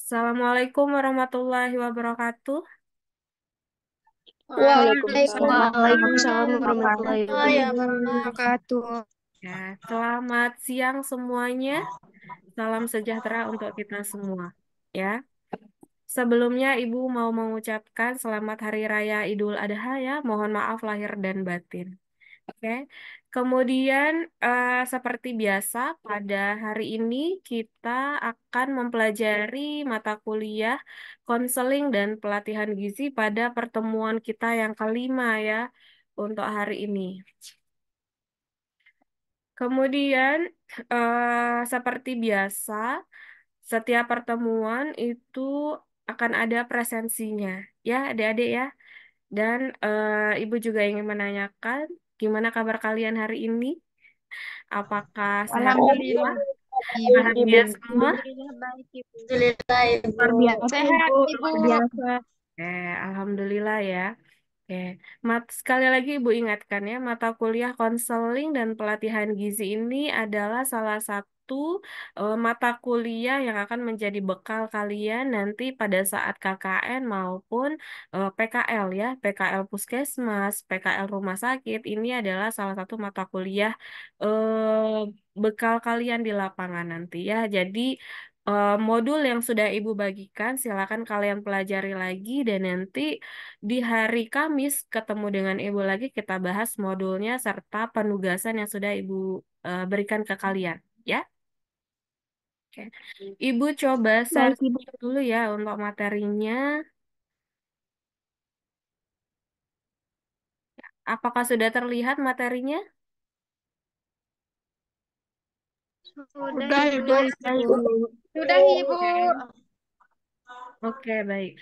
Assalamualaikum warahmatullahi wabarakatuh. Waalaikumsalam Waalaikumsalam warahmatullahi warahmatullahi wabarakatuh. wabarakatuh. Ya, selamat siang semuanya. Salam sejahtera untuk kita semua. Ya, sebelumnya Ibu mau mengucapkan selamat Hari Raya Idul Adha ya. Mohon maaf lahir dan batin. Oke. Kemudian seperti biasa pada hari ini kita akan mempelajari mata kuliah konseling dan pelatihan gizi pada pertemuan kita yang kelima ya untuk hari ini. Kemudian seperti biasa setiap pertemuan itu akan ada presensinya ya adik-adik ya. Dan Ibu juga ingin menanyakan gimana kabar kalian hari ini? Apakah sehat semua? Alhamdulillah, Bahagia Ibu. semua? Alhamdulillah baik, Ibu. Alhamdulillah, Ibu. Luar biasa Sehat, Ibu, Ibu. luar biasa. Alhamdulillah ya. Oke, sekali lagi Ibu ingatkan ya, mata kuliah konseling dan pelatihan gizi ini adalah salah satu mata kuliah yang akan menjadi bekal kalian nanti pada saat KKN maupun PKL ya, PKL Puskesmas, PKL Rumah Sakit. Ini adalah salah satu mata kuliah bekal kalian di lapangan nanti ya. Jadi modul yang sudah Ibu bagikan, silakan kalian pelajari lagi dan nanti di hari Kamis ketemu dengan Ibu lagi kita bahas modulnya serta penugasan yang sudah Ibu berikan ke kalian, ya. Oke. Ibu coba share Baik Ibu. dulu ya untuk materinya. Apakah sudah terlihat materinya? Sudah, Udah Ibu. Ibu, udah Ibu. Sudah, Ibu. Oke. Oke, baik.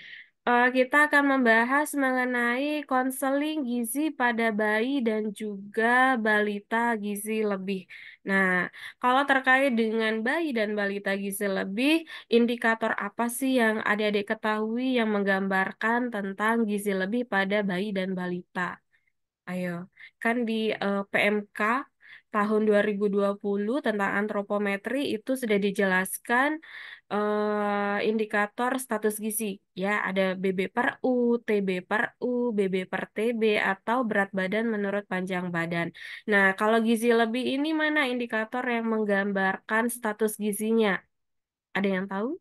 Kita akan membahas mengenai konseling gizi pada bayi dan juga balita gizi lebih. Nah, kalau terkait dengan bayi dan balita gizi lebih, indikator apa sih yang adik-adik ketahui yang menggambarkan tentang gizi lebih pada bayi dan balita? Ayo, kan di PMK tahun 2020 tentang antropometri itu sudah dijelaskan indikator status gizi. Ya, ada BB per U, TB per U, BB per TB, atau berat badan menurut panjang badan. Nah, kalau gizi lebih ini mana indikator yang menggambarkan status gizinya? Ada yang tahu?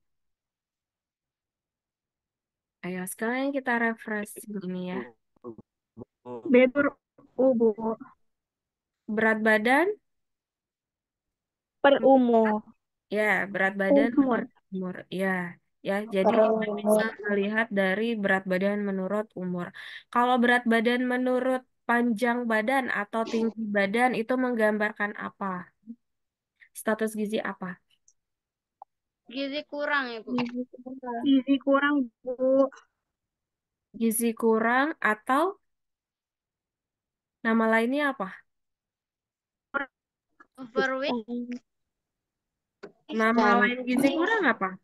Ayo, sekarang kita refreshing ini ya. Beber Bu, Berat badan. per umur. Ya, berat badan Umur. menurut umur. Ya, ya. Jadi kita bisa Perumur. melihat dari berat badan menurut umur. Kalau berat badan menurut panjang badan atau tinggi badan itu menggambarkan apa? Status gizi apa? Gizi kurang, Ibu. Gizi kurang Bu. Gizi kurang atau nama lainnya apa? Overweight. Nama Dan lain gizi kurang apa?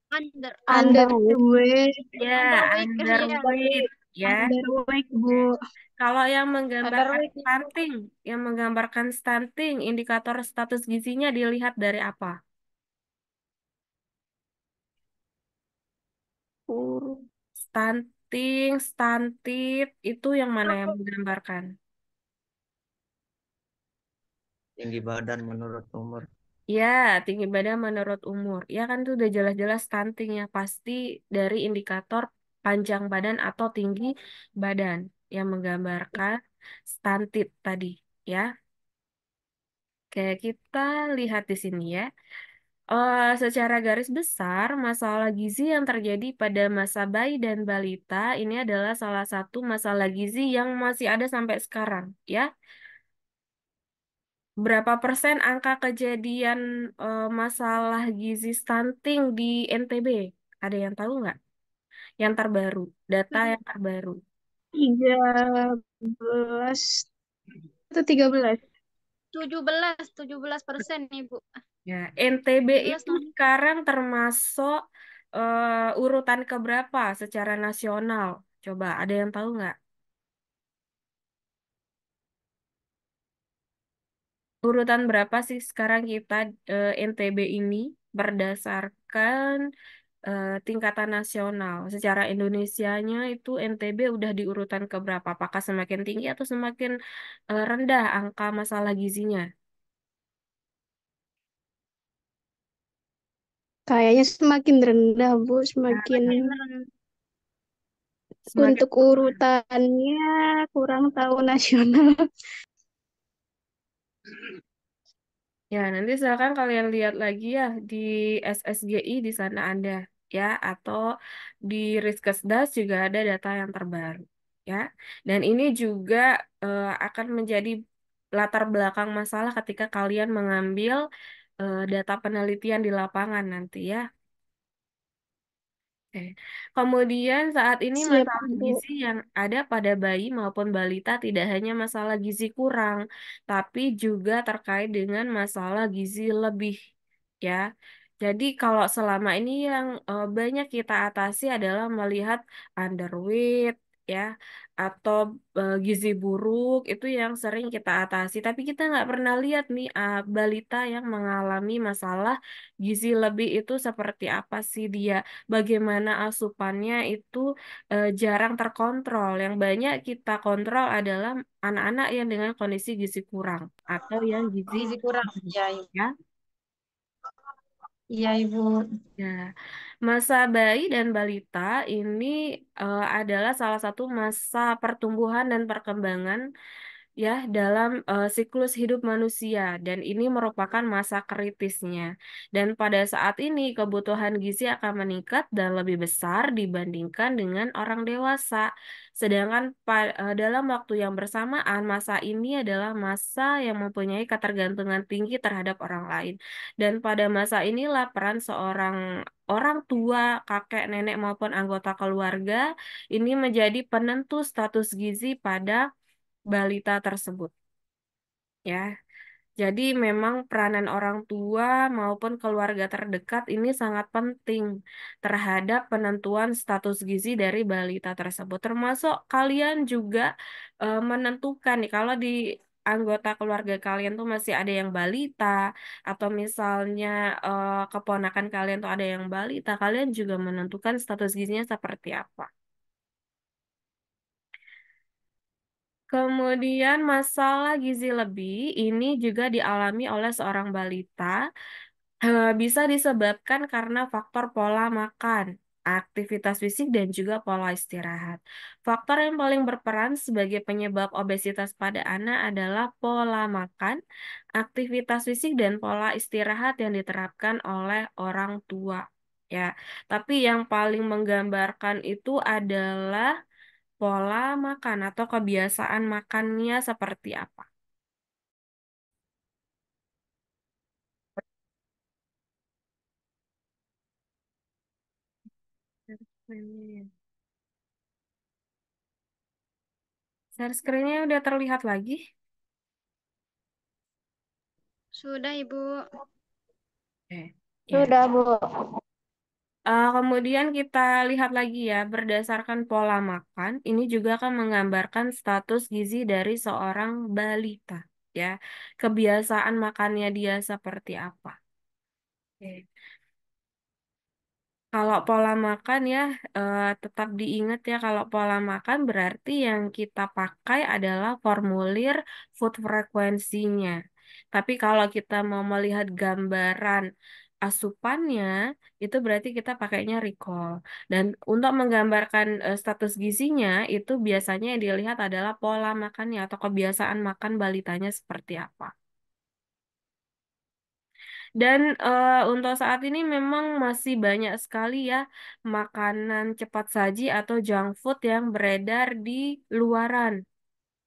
underweight. Underweight. Ya, Underweight, ya. underweight. Ya, Underweight Bu. kalau yang menggambarkan Underweight, Ibu. stunting, indikator status gizinya dilihat dari apa? Kurus. Stunting, stunted, itu yang mana yang menggambarkan? Tinggi badan menurut umur. Ya, tinggi badan menurut umur. Ya kan itu udah jelas-jelas stunting ya. Pasti dari indikator panjang badan atau tinggi badan yang menggambarkan stunted tadi. Ya, oke kita lihat di sini ya. Secara garis besar, masalah gizi yang terjadi pada masa bayi dan balita ini adalah salah satu masalah gizi yang masih ada sampai sekarang, ya. Berapa persen angka kejadian masalah gizi stunting di NTB? Ada yang tahu nggak? Yang terbaru, data yang terbaru. 13 atau 13? 17% Ibu. Ya, NTB 17 itu tahun. sekarang termasuk urutan keberapa secara nasional? Coba, ada yang tahu nggak? Urutan berapa sih sekarang kita NTB ini berdasarkan tingkatan nasional. Secara Indonesianya itu NTB udah di urutan keberapa? Apakah semakin tinggi atau semakin rendah angka masalah gizinya? Kayaknya semakin rendah, Bu. Ya, Semakin semakin untuk urutannya kurang tahu nasional. ya, nanti silakan kalian lihat lagi ya di SSGI di sana ada ya atau di Riskesdas juga ada data yang terbaru ya. Dan ini juga akan menjadi latar belakang masalah ketika kalian mengambil data penelitian di lapangan nanti ya. Oke. Kemudian saat ini Siap, masalah Bu. gizi yang ada pada bayi maupun balita tidak hanya masalah gizi kurang, tapi juga terkait dengan masalah gizi lebih, ya. Jadi kalau selama ini yang banyak kita atasi adalah melihat underweight, ya, atau gizi buruk itu yang sering kita atasi. Tapi kita nggak pernah lihat nih balita yang mengalami masalah gizi lebih itu seperti apa sih dia, bagaimana asupannya itu jarang terkontrol. Yang banyak kita kontrol adalah anak-anak yang dengan kondisi gizi kurang atau yang gizi Gizi kurang. buruk, Ya, ya. iya Ibu. Ya, masa bayi dan balita ini adalah salah satu masa pertumbuhan dan perkembangan ya dalam siklus hidup manusia dan ini merupakan masa kritisnya. Dan pada saat ini kebutuhan gizi akan meningkat dan lebih besar dibandingkan dengan orang dewasa. Sedangkan dalam waktu yang bersamaan masa ini adalah masa yang mempunyai ketergantungan tinggi terhadap orang lain. Dan pada masa inilah peran seorang orang tua, kakek, nenek maupun anggota keluarga ini menjadi penentu status gizi pada balita tersebut ya. Jadi memang peranan orang tua maupun keluarga terdekat ini sangat penting terhadap penentuan status gizi dari balita tersebut. Termasuk kalian juga menentukan nih kalau di anggota keluarga kalian tuh masih ada yang balita atau misalnya keponakan kalian tuh ada yang balita, kalian juga menentukan status gizinya seperti apa. Kemudian masalah gizi lebih ini juga dialami oleh seorang balita, bisa disebabkan karena faktor pola makan, aktivitas fisik dan juga pola istirahat. Faktor yang paling berperan sebagai penyebab obesitas pada anak adalah pola makan, aktivitas fisik dan pola istirahat yang diterapkan oleh orang tua. Ya, tapi yang paling menggambarkan itu adalah pola makan atau kebiasaan makannya seperti apa. Share screen-nya udah terlihat lagi? Sudah Ibu. Oke. Ya. Sudah, Bu. Kemudian kita lihat lagi ya, berdasarkan pola makan, ini juga akan menggambarkan status gizi dari seorang balita, ya. Kebiasaan makannya dia seperti apa. Oke. Kalau pola makan ya, tetap diingat ya, kalau pola makan berarti yang kita pakai adalah formulir food frekuensinya. Tapi kalau kita mau melihat gambaran asupannya, itu berarti kita pakainya recall. Dan untuk menggambarkan status gizinya, itu biasanya yang dilihat adalah pola makannya atau kebiasaan makan balitanya seperti apa. Dan untuk saat ini memang masih banyak sekali ya makanan cepat saji atau junk food yang beredar di luaran.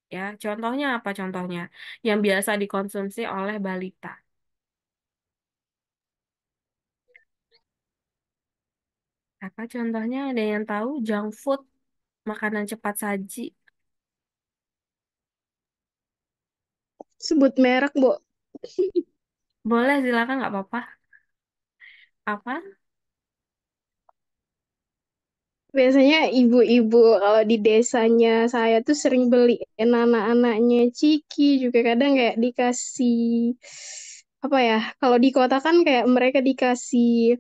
Ya, contohnya apa contohnya? Yang biasa dikonsumsi oleh balita. Apa contohnya? Ada yang tahu junk food, makanan cepat saji? Sebut merek, Bu. Boleh, silakan nggak apa-apa. Apa? Biasanya ibu-ibu kalau di desanya saya tuh sering beliin anak-anaknya ciki juga kadang kayak dikasih apa ya? Kalau di kota kan kayak mereka dikasih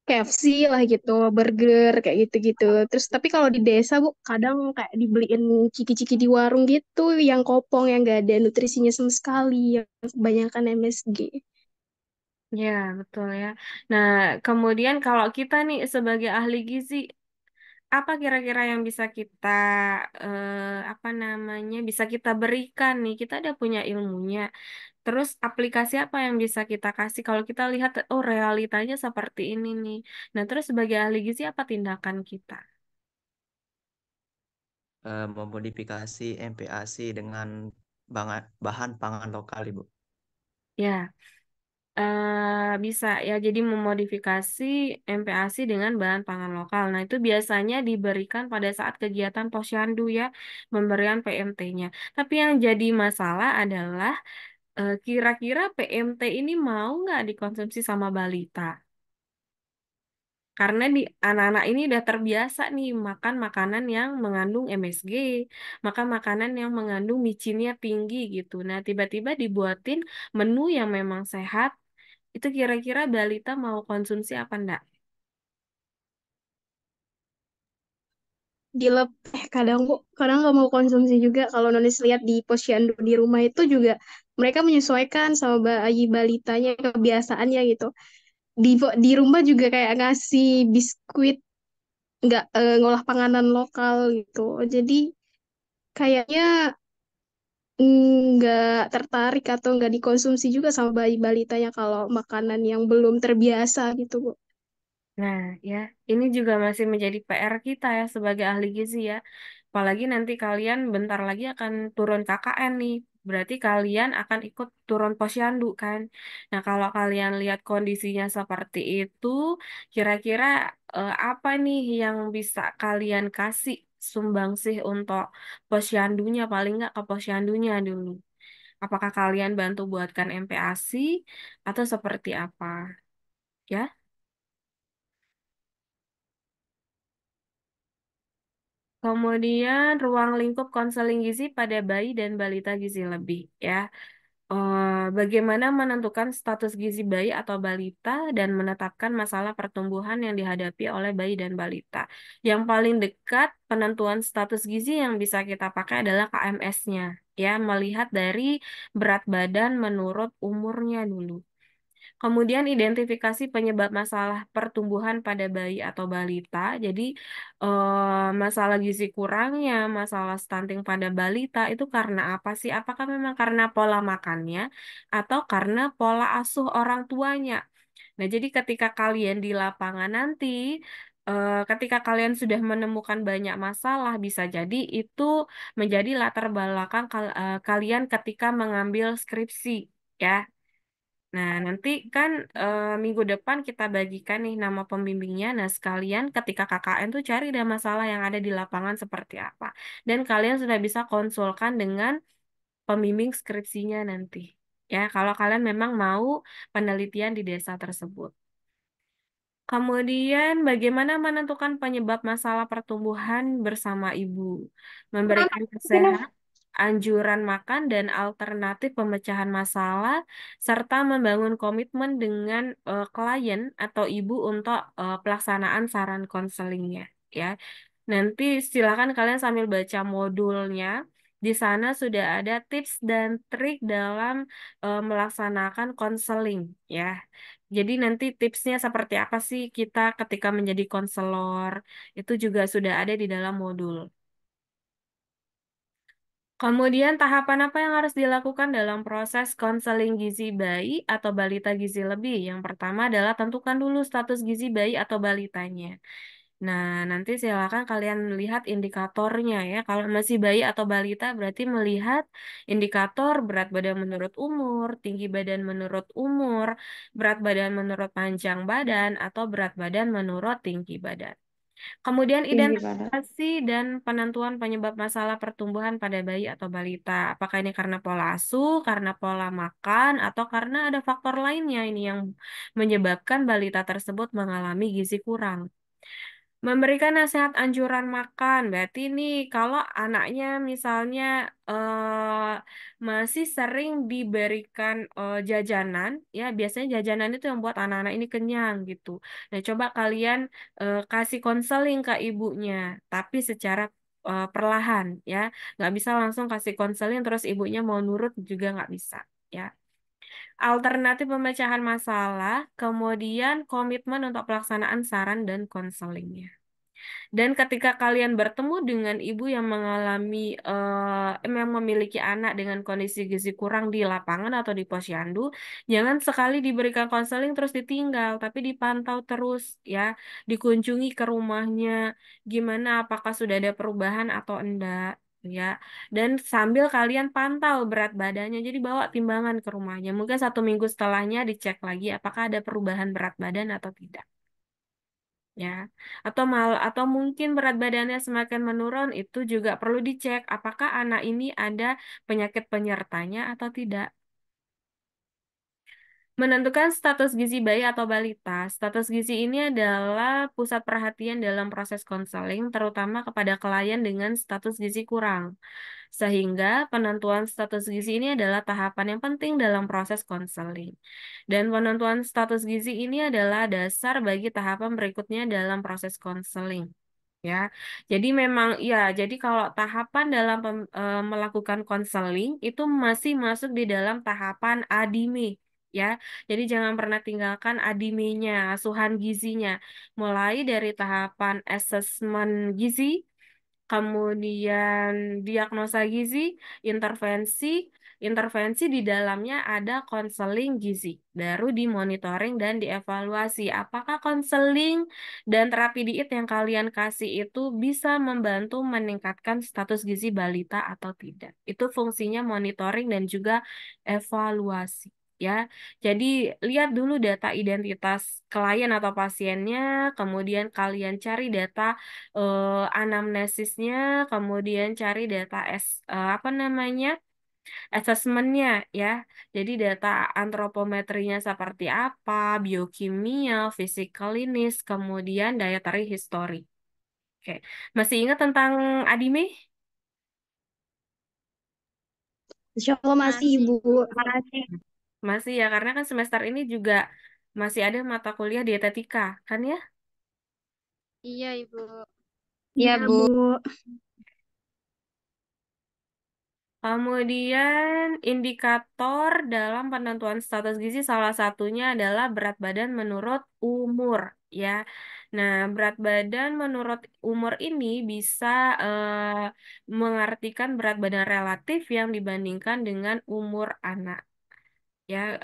KFC lah gitu, burger kayak gitu-gitu. Terus tapi kalau di desa Bu, kadang kayak dibeliin ciki-ciki di warung gitu, yang kopong yang gak ada nutrisinya sama sekali, yang kebanyakan MSG. Ya, betul ya. Nah, kemudian kalau kita nih sebagai ahli gizi, apa kira-kira yang bisa kita apa namanya bisa kita berikan nih? Kita udah punya ilmunya. Terus aplikasi apa yang bisa kita kasih kalau kita lihat oh realitanya seperti ini nih. Nah, terus sebagai ahli gizi apa tindakan kita? Memodifikasi MPASI dengan bahan pangan lokal, Ibu. Ya, bisa ya. Jadi memodifikasi MPASI dengan bahan pangan lokal. Nah, itu biasanya diberikan pada saat kegiatan posyandu ya, pemberian PMT-nya. Tapi yang jadi masalah adalah kira-kira PMT ini mau nggak dikonsumsi sama balita? Karena di anak-anak ini udah terbiasa nih makan makanan yang mengandung MSG, makan makanan yang mengandung micinnya tinggi gitu. Nah, tiba-tiba dibuatin menu yang memang sehat, itu kira-kira balita mau konsumsi apa enggak? Kadang Bu, kadang nggak mau konsumsi juga. Kalau Nonis lihat di posyandu di rumah itu juga mereka menyesuaikan sama bayi balitanya kebiasaannya gitu. Di rumah juga kayak ngasih biskuit, nggak ngolah panganan lokal gitu. Jadi kayaknya nggak tertarik atau nggak dikonsumsi juga sama bayi balitanya kalau makanan yang belum terbiasa gitu Bu. Nah, ya, ini juga masih menjadi PR kita ya sebagai ahli gizi ya. Apalagi nanti kalian bentar lagi akan turun KKN nih. Berarti kalian akan ikut turun posyandu kan. Nah, kalau kalian lihat kondisinya seperti itu, kira-kira apa nih yang bisa kalian kasih sumbangsih untuk posyandunya, paling nggak ke posyandunya dulu. Apakah kalian bantu buatkan MPASI atau seperti apa? Ya? Kemudian ruang lingkup konseling gizi pada bayi dan balita gizi lebih ya. Bagaimana menentukan status gizi bayi atau balita dan menetapkan masalah pertumbuhan yang dihadapi oleh bayi dan balita. Yang paling dekat penentuan status gizi yang bisa kita pakai adalah KMS-nya ya, melihat dari berat badan menurut umurnya dulu. Kemudian identifikasi penyebab masalah pertumbuhan pada bayi atau balita. Jadi masalah gizi kurangnya, masalah stunting pada balita itu karena apa sih? Apakah memang karena pola makannya atau karena pola asuh orang tuanya? Nah, jadi ketika kalian di lapangan nanti, ketika kalian sudah menemukan banyak masalah, bisa jadi itu menjadi latar belakang kalian ketika mengambil skripsi. Ya, nah, nanti kan minggu depan kita bagikan nih nama pembimbingnya. Nah, sekalian ketika KKN tuh cari deh masalah yang ada di lapangan seperti apa. Dan kalian sudah bisa konsulkan dengan pembimbing skripsinya nanti. Ya, kalau kalian memang mau penelitian di desa tersebut. Kemudian, bagaimana menentukan penyebab masalah pertumbuhan bersama ibu? Memberikan kesehat, anjuran makan, dan alternatif pemecahan masalah, serta membangun komitmen dengan klien atau ibu untuk pelaksanaan saran konselingnya. Ya, nanti silakan kalian sambil baca modulnya. Di sana sudah ada tips dan trik dalam melaksanakan konseling, ya. Jadi nanti tipsnya seperti apa sih kita ketika menjadi konselor, itu juga sudah ada di dalam modul. Kemudian tahapan apa yang harus dilakukan dalam proses konseling gizi bayi atau balita gizi lebih? Yang pertama adalah tentukan dulu status gizi bayi atau balitanya. Nah, nanti silakan kalian lihat indikatornya ya. Kalau masih bayi atau balita berarti melihat indikator berat badan menurut umur, tinggi badan menurut umur, berat badan menurut panjang badan, atau berat badan menurut tinggi badan. Kemudian Tinggi badan. identifikasi dan penentuan penyebab masalah pertumbuhan pada bayi atau balita. Apakah ini karena pola asuh, karena pola makan, atau karena ada faktor lainnya ini yang menyebabkan balita tersebut mengalami gizi kurang. Memberikan nasihat anjuran makan, berarti nih kalau anaknya misalnya masih sering diberikan jajanan, ya biasanya jajanan itu yang buat anak-anak ini kenyang gitu. Nah, coba kalian kasih konseling ke ibunya, tapi secara perlahan ya, nggak bisa langsung kasih konseling terus ibunya mau nurut juga nggak bisa. Ya, alternatif pemecahan masalah, kemudian komitmen untuk pelaksanaan saran dan konselingnya. Dan ketika kalian bertemu dengan ibu yang mengalami yang memiliki anak dengan kondisi gizi kurang di lapangan atau di posyandu, jangan sekali diberikan konseling terus ditinggal, tapi dipantau terus ya, dikunjungi ke rumahnya, gimana apakah sudah ada perubahan atau enggak ya. Dan sambil kalian pantau berat badannya, jadi bawa timbangan ke rumahnya. Mungkin 1 minggu setelahnya dicek lagi apakah ada perubahan berat badan atau tidak ya, atau mungkin berat badannya semakin menurun, itu juga perlu dicek apakah anak ini ada penyakit penyertanya atau tidak. Menentukan status gizi bayi atau balita. Status gizi ini adalah pusat perhatian dalam proses konseling, terutama kepada klien dengan status gizi kurang. Sehingga penentuan status gizi ini adalah tahapan yang penting dalam proses konseling. Dan penentuan status gizi ini adalah dasar bagi tahapan berikutnya dalam proses konseling. Ya, jadi memang ya, jadi kalau tahapan dalam melakukan konseling itu masih masuk di dalam tahapan ADIME, ya. Jadi jangan pernah tinggalkan ADIME-nya, asuhan gizinya, mulai dari tahapan asesmen gizi, kemudian diagnosa gizi, intervensi, intervensi di dalamnya ada konseling gizi, baru dimonitoring dan dievaluasi apakah konseling dan terapi diet yang kalian kasih itu bisa membantu meningkatkan status gizi balita atau tidak. Itu fungsinya monitoring dan juga evaluasi. Ya, jadi lihat dulu data identitas klien atau pasiennya, kemudian kalian cari data anamnesisnya, kemudian cari data apa namanya, asesmennya ya. Jadi data antropometrinya seperti apa, biokimia, fisik klinis, kemudian dietary history. Oke, masih ingat tentang ADIME? Insya Allah masih Masih. Ibu. Masih. Masih ya, karena kan semester ini juga masih ada mata kuliah dietetika, kan ya? Iya, Ibu. Iya, Bu. Kemudian indikator dalam penentuan status gizi salah satunya adalah berat badan menurut umur ya. Nah, berat badan menurut umur ini bisa mengartikan berat badan relatif yang dibandingkan dengan umur anak. Ya,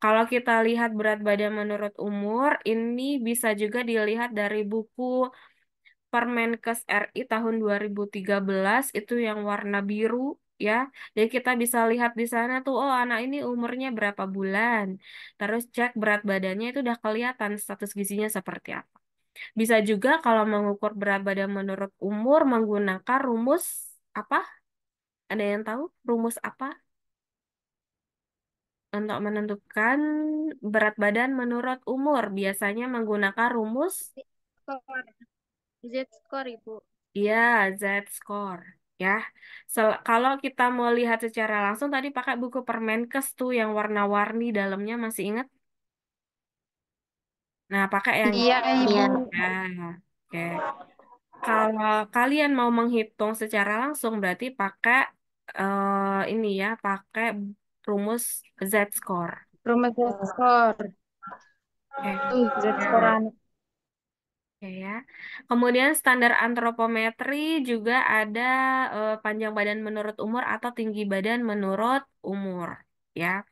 kalau kita lihat berat badan menurut umur, ini bisa juga dilihat dari buku Permenkes RI tahun 2013 itu yang warna biru ya. Jadi kita bisa lihat di sana tuh, oh anak ini umurnya berapa bulan. Terus cek berat badannya itu udah kelihatan status gizinya seperti apa. Bisa juga kalau mengukur berat badan menurut umur menggunakan rumus apa? Ada yang tahu rumus apa untuk menentukan berat badan menurut umur? Biasanya menggunakan rumus. Skor. Z-score, Ibu. Iya, Z-score. Ya, kalau kita mau lihat secara langsung tadi pakai buku Permenkes tuh yang warna-warni dalamnya masih ingat? Nah, pakai yang Iya, Ibu. ya, oke. Kalau kalian mau menghitung secara langsung berarti pakai ini ya, pakai rumus Z-score. Rumah skor, Oke. Z-skor Nah, oke ya. Kemudian standar antropometri juga ada panjang badan menurut umur atau tinggi badan menurut umur. Ya,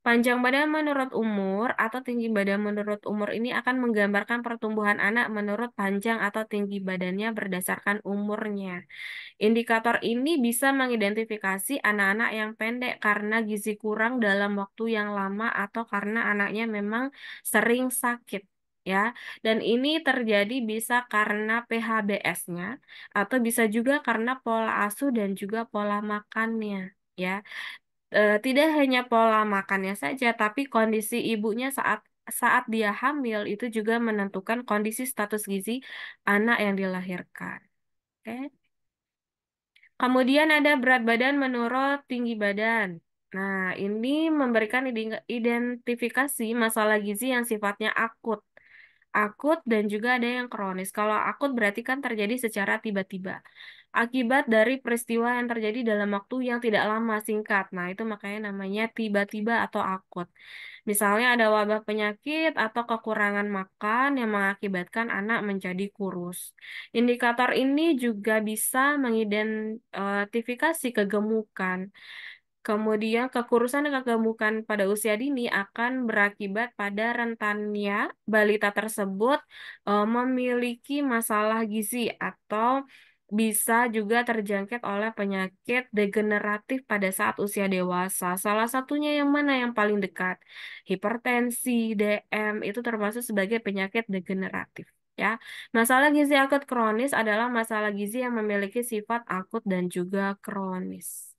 panjang badan menurut umur atau tinggi badan menurut umur ini akan menggambarkan pertumbuhan anak menurut panjang atau tinggi badannya berdasarkan umurnya. Indikator ini bisa mengidentifikasi anak-anak yang pendek karena gizi kurang dalam waktu yang lama atau karena anaknya memang sering sakit. Ya, dan ini terjadi bisa karena PHBS-nya atau bisa juga karena pola asuh dan juga pola makannya. Ya, tidak hanya pola makannya saja, tapi kondisi ibunya saat saat dia hamil itu juga menentukan kondisi status gizi anak yang dilahirkan. Oke. Kemudian ada berat badan menurut tinggi badan. Nah, ini memberikan identifikasi masalah gizi yang sifatnya akut. Akut dan juga ada yang kronis. Kalau akut berarti kan terjadi secara tiba-tiba. Akibat dari peristiwa yang terjadi dalam waktu yang tidak lama, singkat. Nah, itu makanya namanya tiba-tiba atau akut. Misalnya ada wabah penyakit atau kekurangan makan yang mengakibatkan anak menjadi kurus. Indikator ini juga bisa mengidentifikasi kegemukan. Kemudian kekurusan dan kegemukan pada usia dini akan berakibat pada rentannya balita tersebut memiliki masalah gizi atau bisa juga terjangkit oleh penyakit degeneratif pada saat usia dewasa. Salah satunya yang mana yang paling dekat? Hipertensi, DM itu termasuk sebagai penyakit degeneratif. Ya, masalah gizi akut kronis adalah masalah gizi yang memiliki sifat akut dan juga kronis.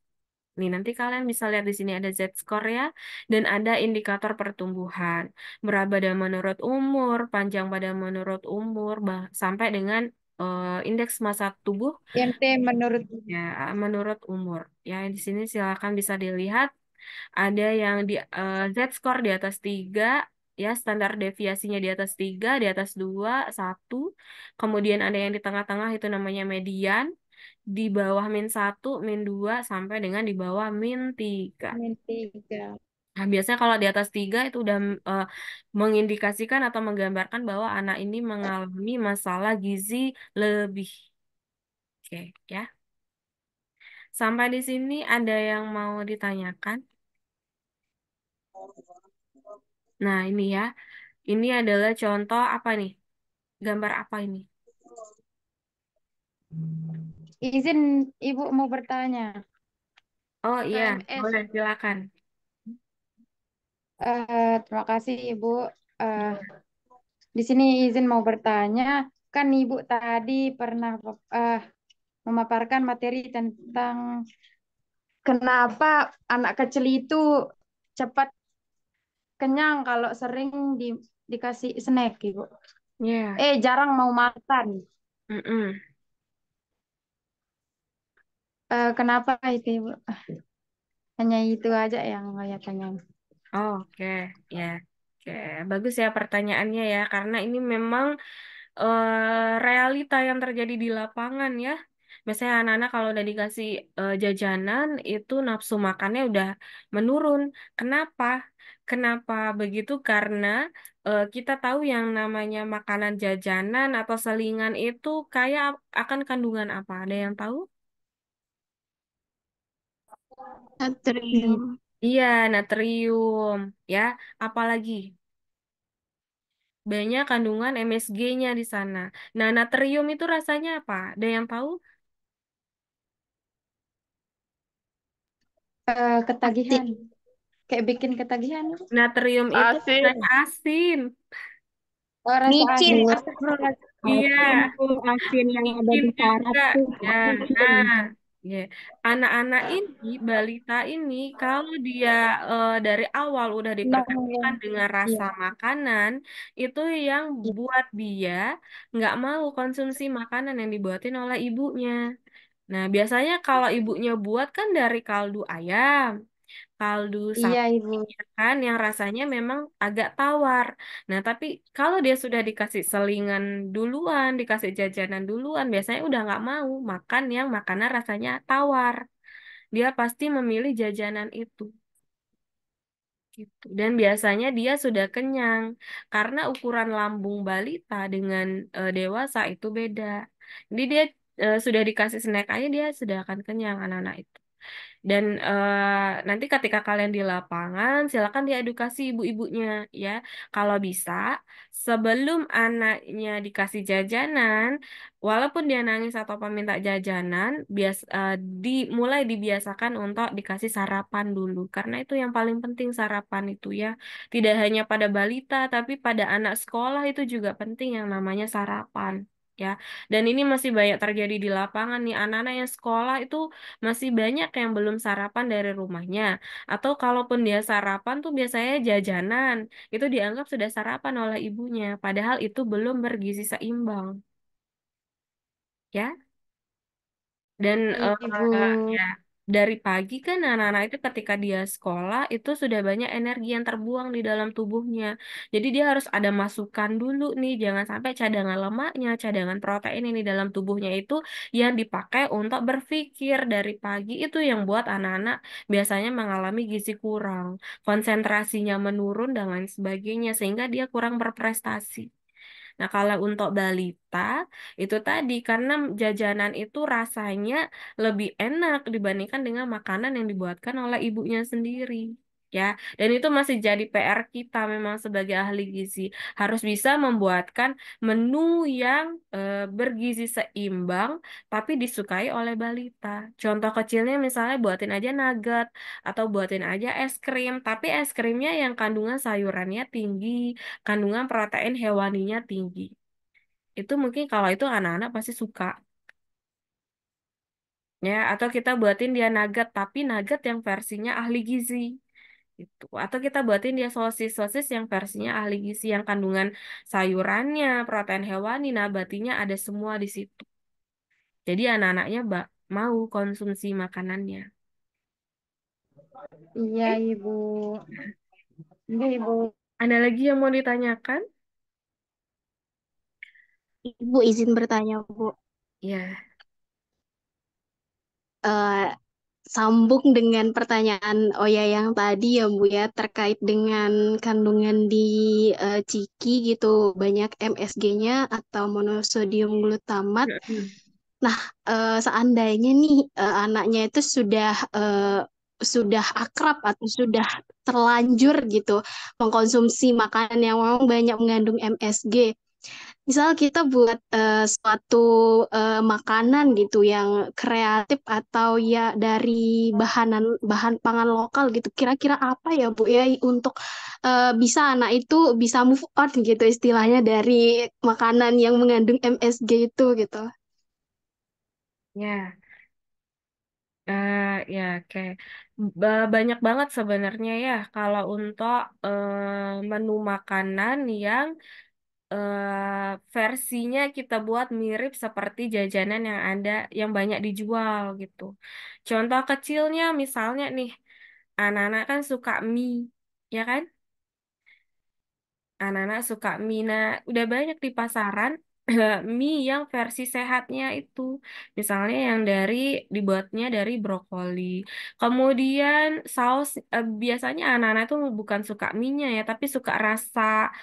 Nih, nanti kalian bisa lihat di sini ada Z-score ya, dan ada indikator pertumbuhan. Berat badan menurut umur, panjang badan menurut umur, sampai dengan indeks massa tubuh Ente menurut ya menurut umur. Ya, di sini silakan bisa dilihat ada yang di Z-score di atas 3, ya standar deviasinya di atas 3, di atas 2, 1. Kemudian ada yang di tengah-tengah itu namanya median, di bawah -1, -2, sampai dengan di bawah -3. tiga. Nah, biasanya kalau di atas 3 itu udah eh, mengindikasikan atau menggambarkan bahwa anak ini mengalami masalah gizi lebih. Oke, ya. Sampai di sini ada yang mau ditanyakan? Nah, ini ya. Ini adalah contoh apa nih? Gambar apa ini? Izin Ibu mau bertanya. Oh iya, KMS. boleh silakan. Terima kasih Ibu. Eh, di sini izin mau bertanya. Kan Ibu tadi pernah eh, memaparkan materi tentang kenapa anak kecil itu cepat kenyang kalau sering dikasih snack, Ibu. Ya, Jarang mau makan. mm-mm. Kenapa itu, Ibu? Hanya itu aja yang saya tanya. Oke, ya. Oke, bagus ya pertanyaannya ya, karena ini memang realita yang terjadi di lapangan ya. Misalnya anak-anak kalau udah dikasih jajanan itu nafsu makannya udah menurun. Kenapa? Kenapa begitu? Karena kita tahu yang namanya makanan jajanan atau selingan itu kaya akan kandungan apa? Ada yang tahu? Natrium. Iya, natrium, ya. Apalagi banyak kandungan MSG-nya di sana. Nah, natrium itu rasanya apa? Ada yang tahu? Asin. Ketagihan. Kayak bikin ketagihan, Ibu. Natrium itu rasanya Asin. asin. Oh, rasa Micin. asin. Astagfirullahaladzim. Iya, Asin tuh, asin yang ada mungkin di saraf juga. tuh. Ya, Asin. nah, ya. Anak-anak ini, balita ini, kalau dia dari awal udah Nah, diperkenalkan dengan iya. rasa makanan, itu yang buat dia nggak mau konsumsi makanan yang dibuatin oleh ibunya. Nah, biasanya kalau ibunya buat kan dari kaldu ayam, kaldu Iya, sapi Ibu. ya kan yang rasanya memang agak tawar. Nah, tapi kalau dia sudah dikasih selingan duluan, dikasih jajanan duluan, biasanya udah nggak mau makan yang makanan rasanya tawar. Dia pasti memilih jajanan itu. Gitu. Dan biasanya dia sudah kenyang karena ukuran lambung balita dengan dewasa itu beda. Jadi dia sudah dikasih snack aja dia sudah akan kenyang anak-anak itu. Dan nanti ketika kalian di lapangan, silakan diedukasi ibu-ibunya ya. Kalau bisa, sebelum anaknya dikasih jajanan, walaupun dia nangis atau minta jajanan, mulai dibiasakan untuk dikasih sarapan dulu. Karena itu yang paling penting sarapan itu ya. Tidak hanya pada balita, tapi pada anak sekolah itu juga penting yang namanya sarapan. Ya, dan ini masih banyak terjadi di lapangan nih. Anak-anak yang sekolah itu masih banyak yang belum sarapan dari rumahnya. Atau kalaupun dia sarapan tuh biasanya jajanan. Itu dianggap sudah sarapan oleh ibunya. Padahal itu belum bergizi seimbang. Ya, Dan Ibu. ya dari pagi kan anak-anak itu ketika dia sekolah itu sudah banyak energi yang terbuang di dalam tubuhnya. Jadi dia harus ada masukan dulu nih, jangan sampai cadangan lemaknya, cadangan protein ini dalam tubuhnya itu yang dipakai untuk berpikir dari pagi itu yang buat anak-anak biasanya mengalami gizi kurang, konsentrasinya menurun dan lain sebagainya sehingga dia kurang berprestasi. Nah, kalau untuk balita, itu tadi karena jajanan itu rasanya lebih enak dibandingkan dengan makanan yang dibuatkan oleh ibunya sendiri. Ya, dan itu masih jadi PR kita memang sebagai ahli gizi. Harus bisa membuatkan menu yang bergizi seimbang, tapi disukai oleh balita. Contoh kecilnya misalnya buatin aja nugget, atau buatin aja es krim, tapi es krimnya yang kandungan sayurannya tinggi, kandungan protein hewaninya tinggi. Itu mungkin kalau itu anak-anak pasti suka. Ya, atau kita buatin dia nugget, tapi nugget yang versinya ahli gizi. Gitu. Atau kita buatin dia sosis-sosis yang versinya ahli gizi, yang kandungan sayurannya, protein hewani, nabatinya ada semua di situ. Jadi anak-anaknya mau konsumsi makanannya. Iya, Oke, Ibu. Iya, Ibu. ada lagi yang mau ditanyakan? Ibu izin bertanya, Bu. Ya. Eh, Sambung dengan pertanyaan Oya yang tadi ya, Bu ya, terkait dengan kandungan di ciki gitu, banyak MSG-nya atau monosodium glutamat. Nah, seandainya nih anaknya itu sudah akrab atau sudah terlanjur gitu mengkonsumsi makanan yang memang banyak mengandung MSG. Misal kita buat suatu makanan gitu yang kreatif atau ya dari bahan pangan lokal gitu. Kira-kira apa ya Bu ya untuk bisa anak itu bisa move on gitu istilahnya dari makanan yang mengandung MSG itu gitu. Ya. Ya, oke. Banyak banget sebenarnya ya kalau untuk menu makanan yang versinya kita buat mirip seperti jajanan yang ada yang banyak dijual gitu. Contoh kecilnya misalnya nih, anak-anak kan suka mie, ya kan? Anak-anak suka mie. Nah, udah banyak di pasaran mie yang versi sehatnya itu. Misalnya yang dibuatnya dari brokoli. Kemudian saus biasanya anak-anak tuh bukan suka mie-nya ya, tapi suka rasa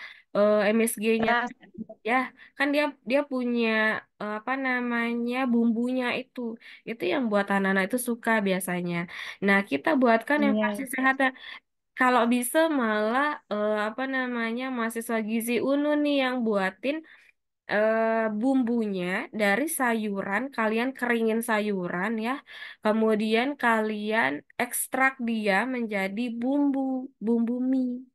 MSG-nya. Ras. Ya, kan dia dia punya apa namanya bumbunya itu. Itu yang buat anak-anak itu suka biasanya. Nah, kita buatkan yang Iya, versi sehat. Kalau bisa malah apa namanya mahasiswa gizi UNU nih yang buatin bumbunya dari sayuran, kalian keringin sayuran ya. Kemudian kalian ekstrak dia menjadi bumbu mie.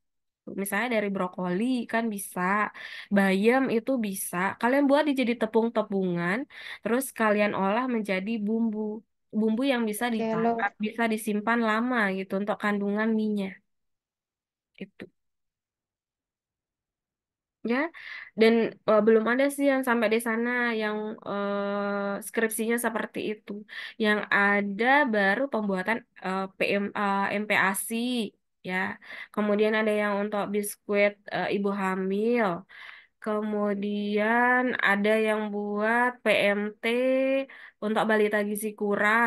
Misalnya dari brokoli kan bisa, bayam itu bisa. Kalian buat dia jadi tepung-tepungan, terus kalian olah menjadi bumbu yang bisa kalau ditahan, bisa disimpan lama gitu untuk kandungan minyak itu. Ya, dan belum ada sih yang sampai di sana yang skripsinya seperti itu. Yang ada baru pembuatan MPASI ya. Kemudian ada yang untuk biskuit ibu hamil. Kemudian ada yang buat PMT untuk balita gizi kurang.